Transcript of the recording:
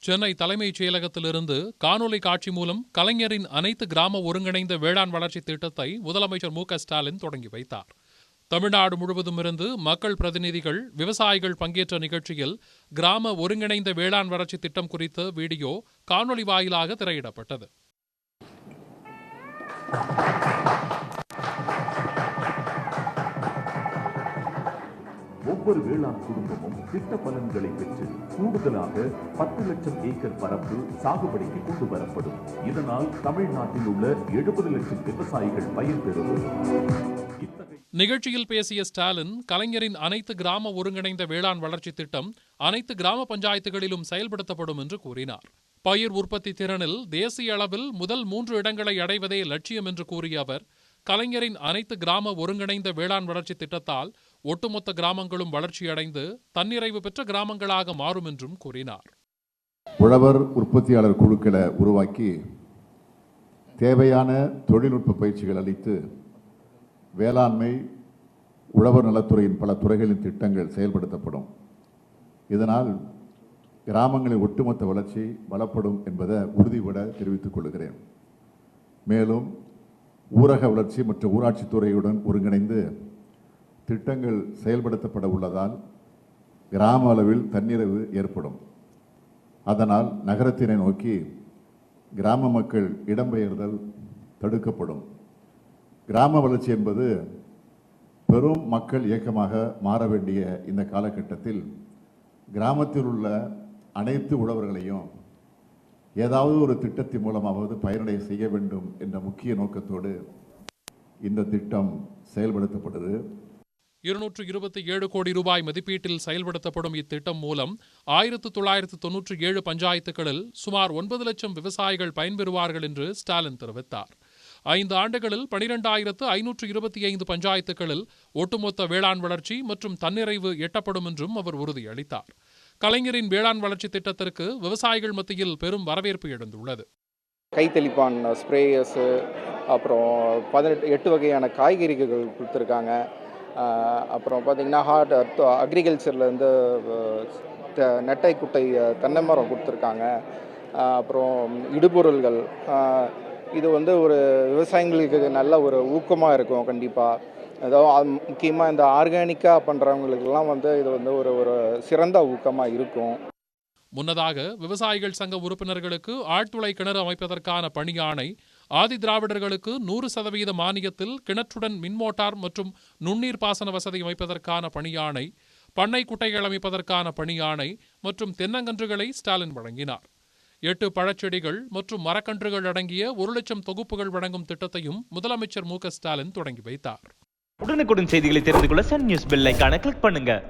சென்னை தலைமைச் செயலகத்திலிருந்து காணொலி காட்சி மூலம் கலைஞரின் அனைத்து கிராம ஒருங்கிணைந்த வேளாண் வளர்ச்சி திட்டத்தை முதலமைச்சர் மு.க.ஸ்டாலின் தொடங்கி வைத்தார். தமிழ்நாடு முழுவதும் இருந்து மக்கள் பிரதிநிதிகள், விவசாயிகள் பங்கேற்ற நிகழ்ச்சியில் கிராம ஒருங்கிணைந்த வேளாண் வளர்ச்சி திட்டம் குறித்த வீடியோ காணொலி வாயிலாக திரையிடப்பட்டது. ஒவ்வொரு வேளாண் குடும்பமும் திட்ட பலன்களை பெற்று கூடுதலாக 10 லட்சம் ஏக்கர் பரப்பு சாகுபடிக்கு கொண்டு வரப்படும். இதனால் தமிழ்நாட்டில் உள்ள 70 லட்சம் விவசாயிகள் பயன்பெறுவர். நிகழ்ச்சியில் பேசிய ஸ்டாலின், கலைஞரின் அனைத்து கிராம ஒருங்கிணைந்த வேளாண் வளர்ச்சி திட்டம் அனைத்து கிராம பஞ்சாயத்துகளிலும் செயல்படுத்தப்படும் என்று கூறினார். பயிர் உற்பத்தி திறனில் தேசிய அளவில் முதல் 3 இடங்களை அடைவதே லட்சியம் என்று கூறிய அவர், கலைஞரின் அனைத்து கிராம ஒருங்கிணைந்த வேளாண் வளர்ச்சி திட்டத்தால் ஒட்டுமொத்த கிராமங்களும் வளர்ச்சியடைந்து தன்னிறைவு பெற்ற கிராமங்களாக மாறும் என்றும் கூறினார். உழவர் உற்பத்தியாளர் குழுக்களை உருவாக்கி தேவையான தொழில்நுட்ப பயிற்சிகள் அளித்து வேளாண்மை, உழவர் நலத்துறையின் பல துறைகளின் திட்டங்கள் செயல்படுத்தப்படும். இதனால் கிராமங்களின் ஒட்டுமொத்த வளர்ச்சி பலப்படும் என்பதை உறுதிபட தெரிவித்துக் கொள்கிறேன். மேலும் ஊரக வளர்ச்சி மற்றும் ஊராட்சித்துறையுடன் ஒருங்கிணைந்து திட்டங்கள் செயல்படுத்தப்பட உள்ளதால் கிராம அளவில் தன்னிறைவு ஏற்படும். அதனால் நகரத்தினை நோக்கி கிராம மக்கள் இடம்பெயர்தல் தடுக்கப்படும். கிராம வளர்ச்சி என்பது பெரும் மக்கள் இயக்கமாக மாற வேண்டிய இந்த காலகட்டத்தில் கிராமத்தில் உள்ள அனைத்து உழவர்களையும் ஏதாவது ஒரு திட்டத்தின் மூலமாவது பயனடைய செய்ய வேண்டும் என்ற முக்கிய நோக்கத்தோடு இந்த திட்டம் செயல்படுத்தப்படுது. 227 கோடி ரூபாய் மதிப்பீட்டில் செயல்படுத்தப்படும் இத்திட்டம் மூலம் 1997 பஞ்சாயத்துகளில் சுமார் 9 லட்சம் விவசாயிகள் பயன்பெறுவார்கள் என்று ஸ்டாலின் தெரிவித்தார். 5 ஆண்டுகளில் 12,525 பஞ்சாயத்துகளில் ஒட்டுமொத்த வேளாண் வளர்ச்சி மற்றும் தன்னிறைவு எட்டப்படும் என்றும் அவர் உறுதியளித்தார். கலைஞரின் வேளாண் வளர்ச்சி திட்டத்திற்கு விவசாயிகள் மத்தியில் பெரும் வரவேற்பு எழுந்துள்ளது. கைத்தெளிப்பான் ஸ்ப்ரேயர்ஸு, அப்புறம் 8 வகையான காய்கறிகள் கொடுத்துருக்காங்க. அப்புறம் பார்த்திங்கன்னா அக்ரிகல்ச்சர்லேருந்து நெட்டை குட்டை தென்னை மரம் கொடுத்துருக்காங்க. அப்புறம் இடுபொருள்கள். இது ஒரு விவசாயிகளுக்கு நல்ல ஒரு ஊக்கமாக இருக்கும். கண்டிப்பாக அதாவது முக்கியமாக இந்த ஆர்கானிக்காக பண்ணுறவங்களுக்கெல்லாம் இது ஒரு சிறந்த ஊக்கமாக இருக்கும். முன்னதாக விவசாயிகள் சங்க உறுப்பினர்களுக்கு ஆழ்துளை கிணறு அமைப்பதற்கான பணியாணை, ஆதி திராவிடர்களுக்கு 100% மானியத்தில் கிணற்றுடன் மின்மோட்டார் மற்றும் நுண்ணீர் பாசன வசதி அமைப்பதற்கான பணியாணை, பண்ணை குட்டைகள் அமைப்பதற்கான பணியாணை மற்றும் தென்னங்கன்றுகளை ஸ்டாலின் வழங்கினார். 8 பழச்செடிகள் மற்றும் மரக்கன்றுகள் அடங்கிய 1 லட்சம் தொகுப்புகள் வழங்கும் திட்டத்தையும் முதலமைச்சர் மு.க.ஸ்டாலின் தொடங்கி வைத்தார். உடனுக்குடன் செய்திகளை தெரிந்து கொள்ள சன் நியூஸ் பெல் ஐகானை கிளிக் பண்ணுங்க.